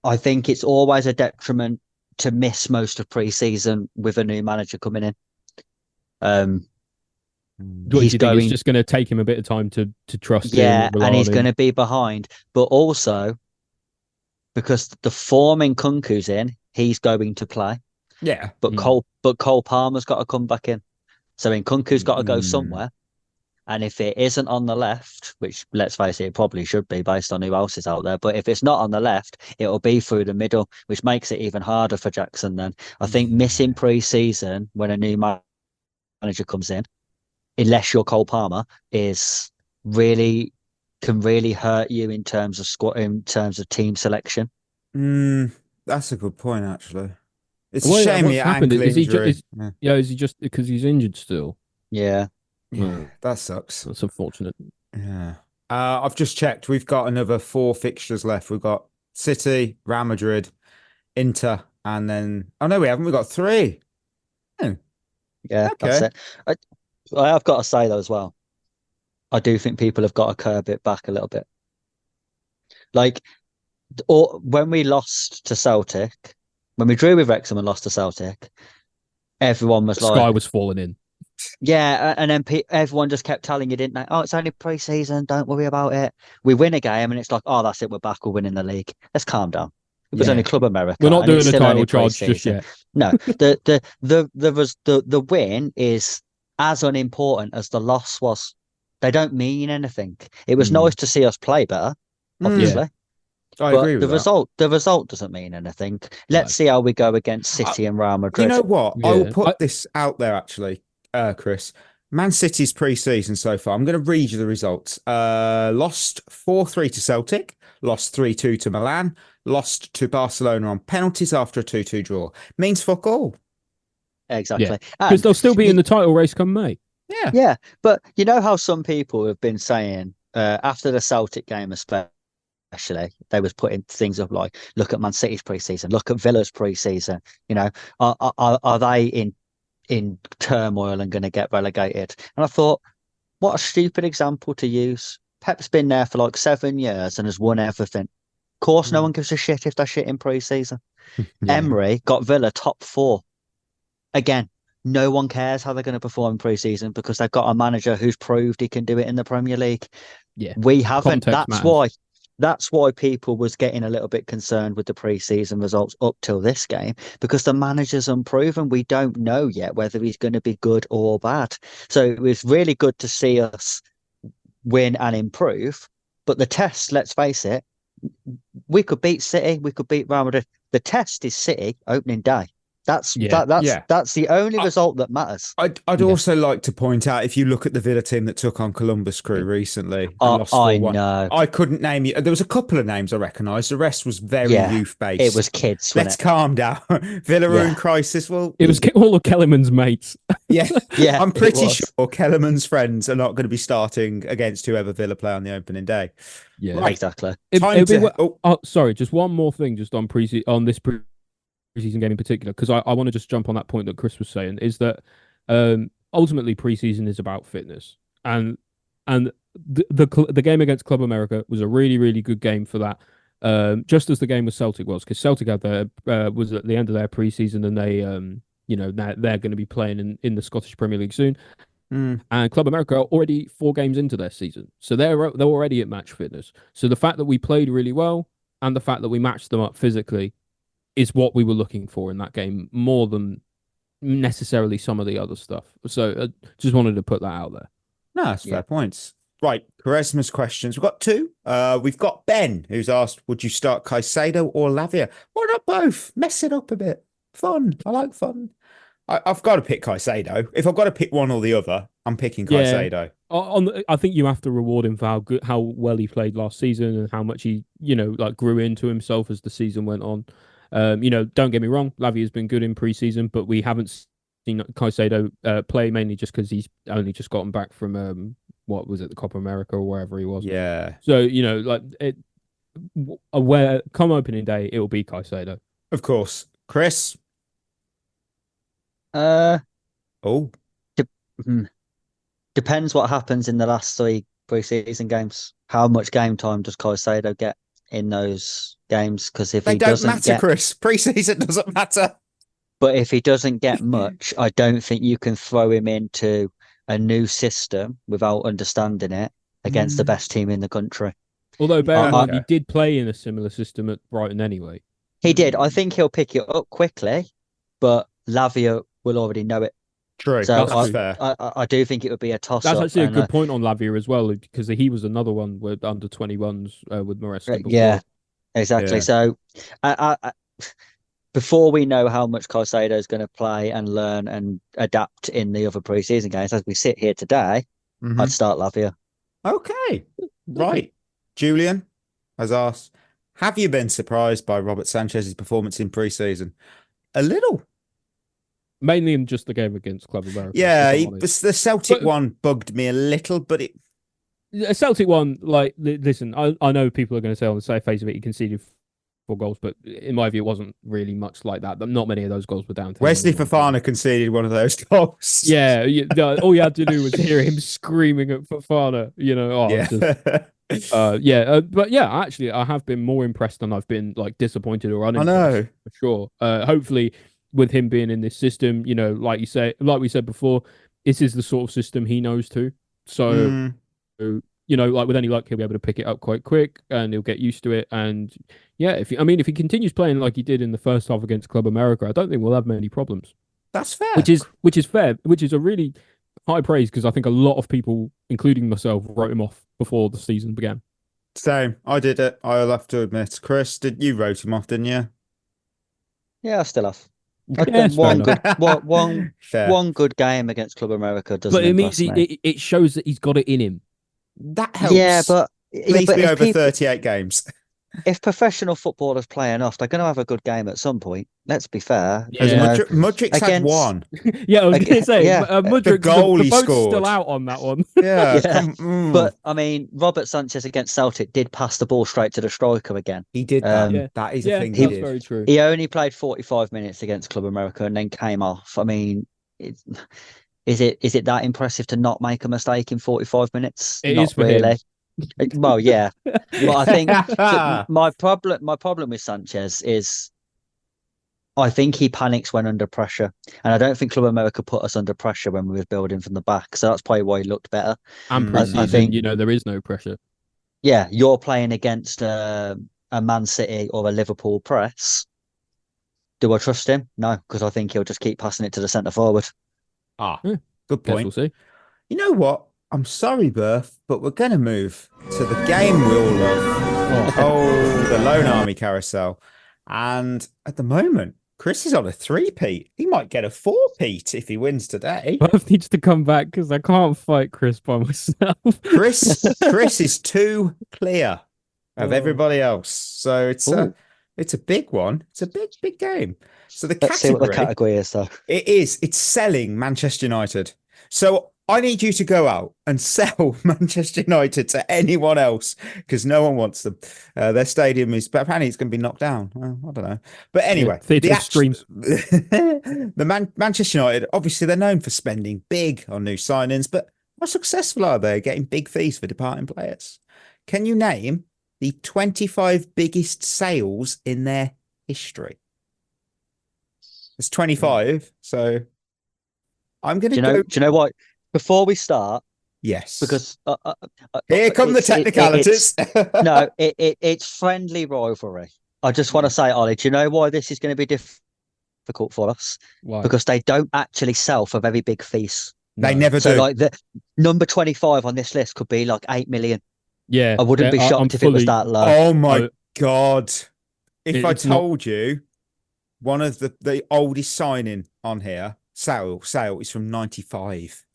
I think it's always a detriment to miss most of pre-season with a new manager coming in. He's just going to take him a bit of time to trust him. Yeah, and he's going to be behind. But also, because the form in Kunku's in, he's going to play. Yeah. But Cole Palmer's got to come back in. So Kunku's got to go somewhere. And if it isn't on the left, which let's face it, it probably should be based on who else is out there. But if it's not on the left, it'll be through the middle, which makes it even harder for Jackson then. I think missing pre-season when a new manager comes in, unless you're Cole Palmer, can really hurt you in terms of team selection. That's a good point, actually. It's a shame he happened. Is he just because he's injured still? Yeah. Yeah, that sucks. That's unfortunate. Yeah. I've just checked. We've got another 4 fixtures left. We've got City, Real Madrid, Inter, and then... Oh, no, we haven't. We've got 3. Oh. Yeah, okay. That's it. I've got to say, though, as well, I do think people have got to curb it back a little bit. Like, when we lost to Celtic, when we drew with Wrexham and lost to Celtic, everyone was like... Sky was falling in. Yeah, and then everyone just kept telling you, didn't they? Oh, it's only pre-season, don't worry about it. We win a game and it's like, oh, that's it, we're back, we're winning the league. Let's calm down. It was only Club America. We're not doing a title charge just yet. No, the win is as unimportant as the loss was. They don't mean anything. It was nice to see us play better, obviously. I agree with that. The result doesn't mean anything. Let's see how we go against City and Real Madrid. You know what? I will put this out there, actually. Chris, Man City's pre-season so far. I'm going to read you the results. Lost 4-3 to Celtic, lost 3-2 to Milan, lost to Barcelona on penalties after a 2-2 draw. Means fuck all. Exactly. Because they'll still be in the title race come May. Yeah. Yeah. But you know how some people have been saying after the Celtic game especially, they was putting things up like, look at Man City's pre-season, look at Villa's pre-season. You know, are they in turmoil and going to get relegated? And I thought, what a stupid example to use. Pep's been there for like 7 years and has won everything. Of course, no one gives a shit if they're shit in pre-season. Emery got Villa top 4. Again, no one cares how they're going to perform in pre-season because they've got a manager who's proved he can do it in the Premier League. Yeah, we haven't. Context That's matters. That's why people was getting a little bit concerned with the pre-season results up till this game, because the manager's unproven. We don't know yet whether he's going to be good or bad. So it was really good to see us win and improve. But the test, let's face it, we could beat City, we could beat Real Madrid. The test is City opening day. That's the only result that matters. I'd also like to point out, if you look at the Villa team that took on Columbus Crew recently, lost 4-1. Know. I couldn't name you. There was a couple of names I recognised. The rest was very youth based. It was kids. Let's calm down. Villa are in crisis. Well, it was all of Kellerman's mates. Yeah, yeah. I'm pretty sure Kellerman's friends are not going to be starting against whoever Villa play on the opening day. Yeah, right. Exactly. Sorry, just one more thing, just on this preseason game in particular, because I want to just jump on that point that Chris was saying, is that ultimately preseason is about fitness, and the game against Club America was a really, really good game for that, just as the game with Celtic was, because Celtic had was at the end of their preseason, and they they're going to be playing in the Scottish Premier League soon. And Club America are already 4 games into their season, so they're already at match fitness. So the fact that we played really well and the fact that we matched them up physically is what we were looking for in that game, more than necessarily some of the other stuff. So just wanted to put that out there. No, that's fair points. Right, Quaresma's questions. We've got 2. We've got Ben, who's asked, would you start Caicedo or Lavia? Why not both? Mess it up a bit. Fun. I like fun. I've got to pick Caicedo. If I've got to pick one or the other, I'm picking Yeah. Caicedo. I think you have to reward him for how well he played last season and how much he, like grew into himself as the season went on. Don't get me wrong, Lavia's been good in preseason, but we haven't seen Caicedo play mainly just because he's only just gotten back from what was it, the Copa America or wherever he was. Yeah. So where come opening day, it will be Caicedo. Of course, Chris. Uh, Oh, Depends what happens in the last three preseason games. How much game time does Caicedo get in those games? Because if they he don't doesn't matter, get, Chris. Preseason doesn't matter. but if he doesn't get much, I don't think you can throw him into a new system without understanding it against the best team in the country. Although bear in mind, okay. he did play in a similar system at Brighton anyway. He did. I think he'll pick it up quickly, but Lavia will already know it. True. So That's fair. I do think it would be a toss. That's up actually a and, good point on Lavia as well, because he was another one with under 21s with Maresca before. Yeah, exactly. Yeah. So before we know how much Caicedo is going to play and learn and adapt in the other preseason games, as we sit here today, Mhm. I'd start Lavia. Okay. Right. Julian has asked, have you been surprised by Robert Sanchez's performance in preseason? A little. Mainly in just the game against Club America. Yeah, if I'm honest. the Celtic But- one bugged me a little, but it. A Celtic one, like, listen, I know people are going to say on the face of it, he conceded 4 goals, but in my view, it wasn't really much like that. Not many of those goals were down to Wesley him. Fofana conceded one of those goals. Yeah, all you had to do was hear him screaming at Fofana. But yeah, actually, I have been more impressed than I've been like disappointed or I unimpressed. know. For sure. Hopefully, with him being in this system, like we said before, this is the sort of system he knows too. So, like with any luck, he'll be able to pick it up quite quick and he'll get used to it. And yeah, if he continues playing like he did in the first half against Club America, I don't think we'll have many problems. That's fair. Which is fair, which is a really high praise because I think a lot of people, including myself, wrote him off before the season began. Same. I did it. I'll have to admit. Chris, you wrote him off, didn't you? Yeah, I still have. Yeah, One good game against Club America doesn't. But it means me. it shows that he's got it in him. That helps. Yeah, but please be over 38 games. If professional footballers play enough, they're going to have a good game at some point. Let's be fair. Yeah. Mudrik's had one. Yeah, I was going to say, Mudrik, the goal he boat's scored. still out on that one. Yeah. But I mean, Robert Sanchez against Celtic did pass the ball straight to the striker again. He did that. Yeah. That is a thing That's he did. very true. He only played 45 minutes against Club America and then came off. I mean, is it that impressive to not make a mistake in 45 minutes? It Not is for really. him. Well, yeah, but I think my problem with Sanchez is I think he panics when under pressure, and I don't think Club America put us under pressure when we were building from the back. So that's probably why he looked better. And preseason, I think there is no pressure. Yeah, you're playing against a Man City or a Liverpool press. Do I trust him? No, because I think he'll just keep passing it to the centre forward. Good point. We'll see. You know what? I'm sorry, Berth, but we're going to move to the game we all love. The Lone Army Carousel. And at the moment, Chris is on a 3-peat. He might get a 4-peat if he wins today. Both needs to come back because I can't fight Chris by myself. Chris is 2 clear of everybody else. So it's a big one. It's a big game. So Let's see what the category is, though. It is. It's selling Manchester United. So I need you to go out and sell Manchester United to anyone else because no one wants them. Their stadium is, but apparently it's going to be knocked down. Well, I don't know. But anyway, streams. Manchester United, obviously they're known for spending big on new signings, but how successful are they getting big fees for departing players? Can you name the 25 biggest sales in their history? It's 25, so I'm going to go. Do you know what? Before we start, yes, because here come the technicalities. It's friendly rivalry. I just want to say, Ollie, do you know why this is going to be difficult for us? Why? Because they don't actually sell for very big fees. They never So do. like the number 25 on this list could be like 8 million. Yeah, I wouldn't be shocked if it was that low. Oh my God. If I It's told you one of the oldest signing on here Sale is from 95.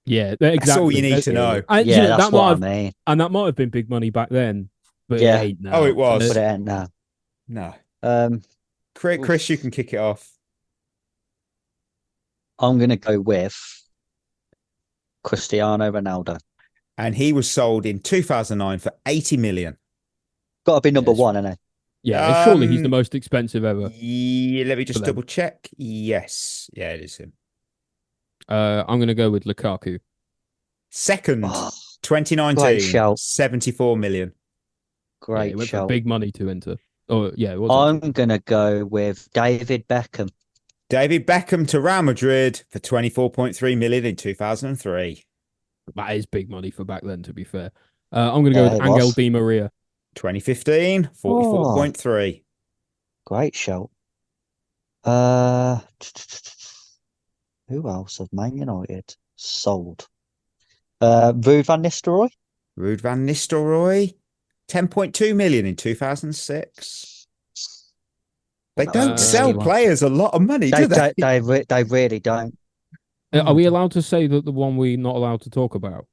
Yeah, exactly. That's all you need to know. And, Yeah, that that's might what I have, mean. and that might have been big money back then, but Yeah. it ain't now. Oh, it was. But it ain't now. No. Um, Chris, you can kick it off. I'm gonna go with Cristiano Ronaldo. And he was sold in 2009 for 80 million. Got to be number Yes. one, isn't it? Yeah, surely he's the most expensive ever. Yeah, let me just For them. double check. Yes. Yeah, it is him. I'm going to go with Lukaku. Second, Oh, 2019, great shout. 74 million. Yeah, great he went for shout. big money to enter. Oh, yeah, it was. I'm gonna go with David Beckham. David Beckham to Real Madrid for 24.3 million in 2003. That is big money for back then, to be fair. I'm going to go Yeah, with it Angel was. Di Maria. 2015, 44.3. Great shout. Who else have Man United sold? Ruud van Nistelrooy. Ruud van Nistelrooy, 10.2 million in 2006. They That was a don't risky sell one. players a lot of money, do they? They really don't. Are we allowed to say that the one we're not allowed to talk about?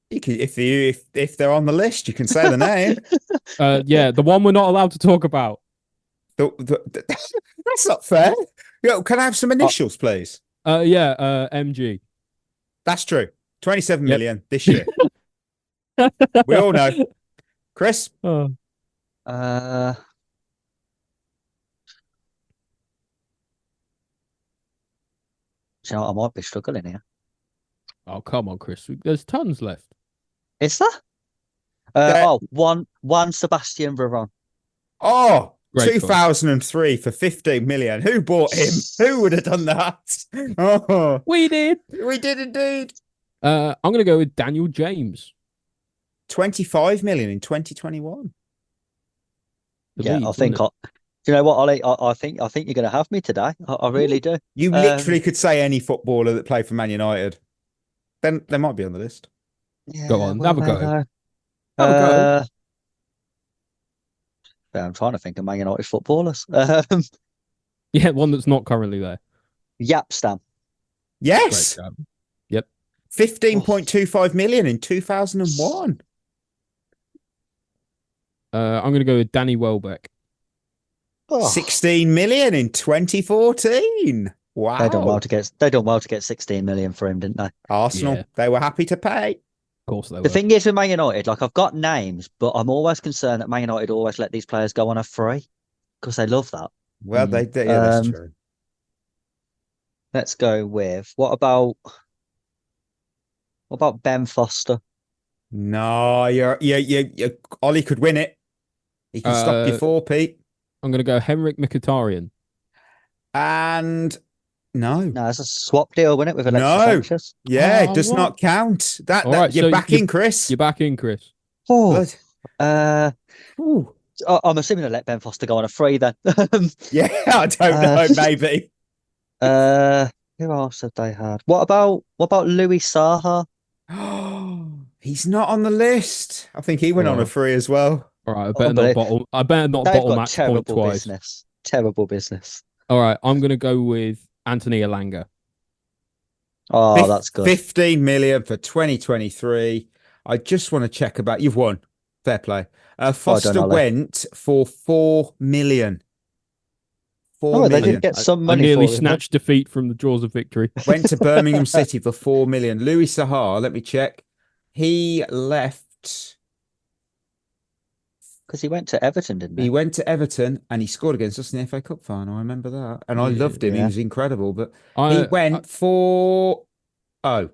You can, if they're on the list, you can say the name. Yeah, the one we're not allowed to talk about. That's not fair. Yo, can I have some initials, please? MG. That's true. 27 Yep. million this year. We all know. Chris? Oh. Do you know what? I might be struggling here. Oh, come on, Chris. There's tons left. Is there? One Sebastian Veron. Oh, Great choice. 2003 for 15 million. Who bought him? Who would have done that? Oh, We did. we did indeed. I'm going to go with Daniel James. 25 million in 2021. The Yeah, Leeds, I think. wasn't Do you know what, Ollie? I think you're going to have me today. I really do. You literally could say any footballer that played for Man United. Then they might be on the list. Yeah, Go on, have a go. go. Have a go. I'm trying to think of Man United footballers. Yeah, one that's not currently there. Yapstam. Great Yes. job. Yep. 15.25 million in 2001. I'm going to go with Danny Welbeck. Oh, 16 million in 2014. Wow. they done well to get 16 million for him, didn't they? Arsenal, Yeah. they were happy to pay. Of course they were. The thing is with Man United, like I've got names, but I'm always concerned that Man United always let these players go on a free because they love that. Well, yeah, that's true. Let's go with what about Ben Foster? No, you're Ollie could win it. He can stop you four, Pete. I'm going to go Henrik Mkhitaryan. And no, it's a swap deal, wasn't it, with Alexis Sanchez? Yeah, Oh, it does what? not count. That right, you're so back in, Chris. You're back in, Chris. Oh, Good. I'm assuming they let Ben Foster go on a free then. Yeah, I don't know. Maybe. Who else have they had? What about Louis Saha? He's not on the list. I think he went on a free as well. All right, I better not bottle match point twice. Business. Terrible business. All right, I'm going to go with Anthony Elanga. Oh, that's good. 15 million for 2023. I just want to check about. You've won. Fair play. Foster went for 4 million. 4 million. They did get some money. I nearly for snatched defeat from the jaws of victory. Went to Birmingham City for 4 million. Louis Saha, let me check. He left because he went to Everton, didn't he? He went to Everton and he scored against us in the FA Cup final. I remember that, and I loved him. He was incredible. But he went for an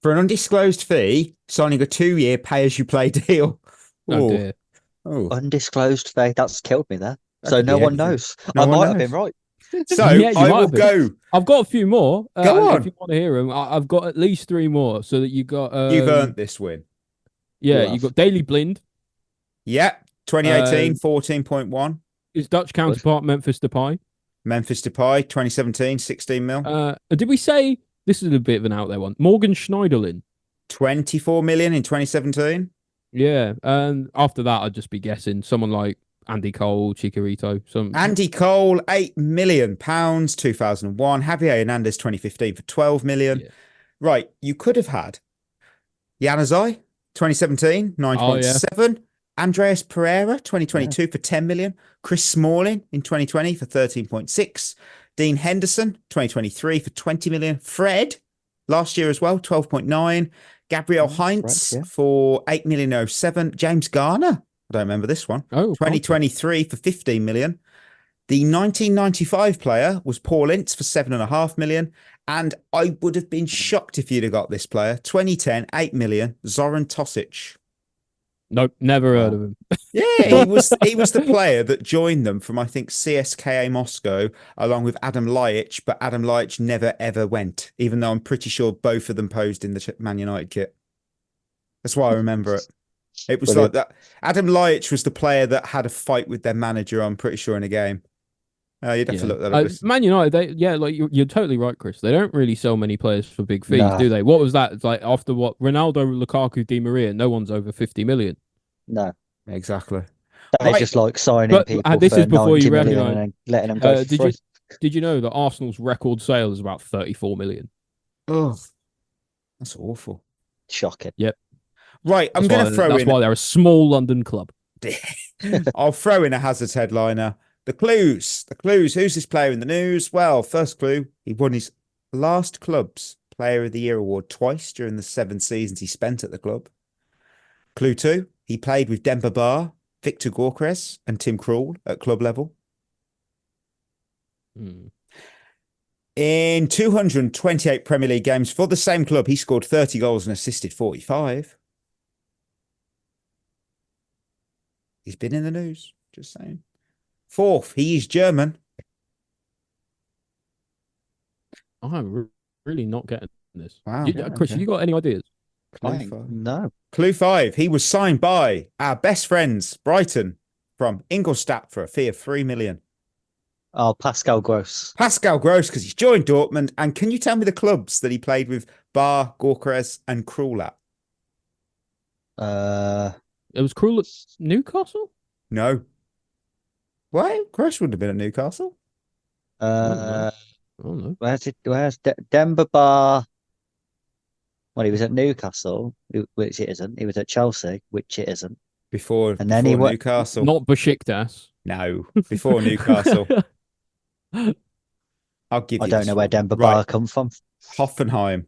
undisclosed fee, signing a 2-year pay-as-you-play deal. Oh dear. Oh, undisclosed fee. That's killed me there. So no one knows. I might have been right. So I will go. I've got a few more. Go on. If you want to hear them, I've got at least 3 more. So that you got. You've earned this win. Yeah, you got Daily Blind. Yeah, 2018, 14.1. His Dutch counterpart, Memphis Depay. Memphis Depay, 2017, 16 mil. Did we say this is a bit of an out there one? Morgan Schneiderlin. 24 million in 2017. Yeah, and after that, I'd just be guessing someone like Andy Cole, Chicharito, some. Andy Cole, £8 million, 2001. Javier Hernandez, 2015 for 12 million. Yeah. Right, you could have had Januzaj, 2017, 9.7. Andreas Pereira, 2022 for 10 million. Chris Smalling in 2020 for 13.6. Dean Henderson, 2023 for 20 million. Fred, last year as well, 12.9. Gabriel Heinz for 8,007,000. James Garner, I don't remember this one. 2023 for 15 million. The 1995 player was Paul Ince for 7.5 million. And I would have been shocked if you'd have got this player. 2010, 8 million. Zoran Tosic. Nope, never heard of him. Yeah, he was the player that joined them from, I think, CSKA Moscow, along with Adam Ljajic, but Adam Ljajic never, ever went, even though I'm pretty sure both of them posed in the Man United kit. That's why I remember it. It was like that. Adam Ljajic was the player that had a fight with their manager, I'm pretty sure, in a game. You'd have to look that up. Man United, you're totally right, Chris. They don't really sell many players for big fees, do they? What was that? It's like after what? Ronaldo, Lukaku, Di Maria, no one's over 50 million. No. Exactly. They just like signing people this for is before 90 you million recognise. and then letting them go for free. Did you know that Arsenal's record sale is about 34 million? Oh, that's awful. Shocking. Yep. Right, I'm going to throw in... That's why they're a small London club. I'll throw in a Hazard's headliner. The clues. Who's this player in the news? Well, first clue, he won his last club's Player of the Year award twice during the 7 seasons he spent at the club. Clue 2, he played with Demba Ba, Victor Gyökeres and Tim Krul at club level. In 228 Premier League games for the same club, he scored 30 goals and assisted 45. He's been in the news, just saying. Fourth, he is German. I'm really not getting this. Wow. Chris, have you got any ideas? No. Clue 5, he was signed by our best friends, Brighton, from Ingolstadt for a fee of 3 million. Oh, Pascal Gross. Pascal Gross, because he's joined Dortmund. And can you tell me the clubs that he played with Bar, Gyökeres and Krul at? It was Krul at Newcastle? No. Why? Gross wouldn't have been at Newcastle. I don't know. Where's Demba Ba? Well, he was at Newcastle, which it isn't. He was at Chelsea, which it isn't. Before he went Newcastle. Not Besiktas. No, before Newcastle. I'll give you. I don't know where Demba Ba come from. Hoffenheim.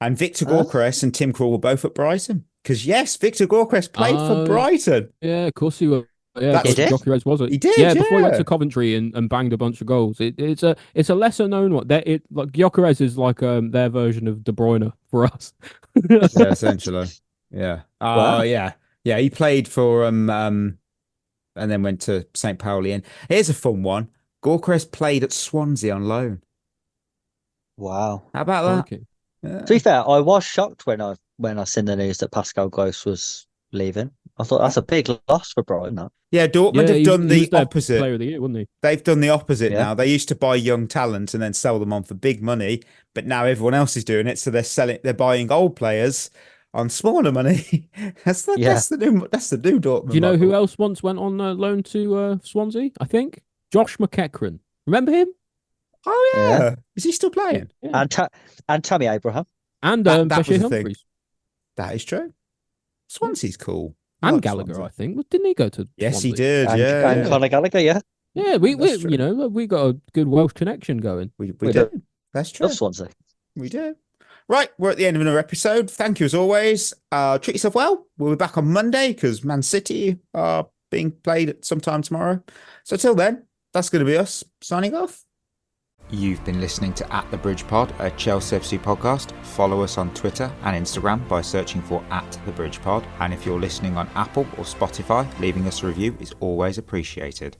And Victor Gyökeres and Tim Krul were both at Brighton. Because yes, Victor Gyökeres played for Brighton. Yeah, of course he was. Yeah, he did. Gyökeres was it? He did. Yeah, before he went to Coventry and banged a bunch of goals. It's a lesser known one. Like Gyökeres is like their version of De Bruyne for us. Yeah, essentially. Yeah. Oh, yeah. Yeah, he played for and then went to St. Pauli. And here's a fun one. Gyökeres played at Swansea on loan. Wow. How about that? Okay. Yeah. To be fair, I was shocked when I seen the news that Pascal Gross was leaving. I thought that's a big loss for Brighton. That. Yeah, Dortmund have done the opposite. Player of the year, wasn't he? They've done the opposite now. They used to buy young talent and then sell them on for big money, but now everyone else is doing it. So they're buying old players on smaller money. That's the new Dortmund. Do you know who else once went on loan to Swansea? I think Josh McEachran. Remember him? Oh yeah. Is he still playing? Yeah. And Tammy Abraham and that Bashir was Humphries. That is true. Swansea's cool. And Gallagher, I think. Didn't he go to Yes, Swansea? he did. and Conor Gallagher, yeah. Yeah, we got a good Welsh connection going. We do. That's true. Love Swansea. We do. Right, we're at the end of another episode. Thank you as always. Treat yourself well. We'll be back on Monday because Man City are being played at sometime tomorrow. So till then, that's going to be us signing off. You've been listening to At The Bridge Pod, a Chelsea FC podcast. Follow us on Twitter and Instagram by searching for At The Bridge Pod. And if you're listening on Apple or Spotify, leaving us a review is always appreciated.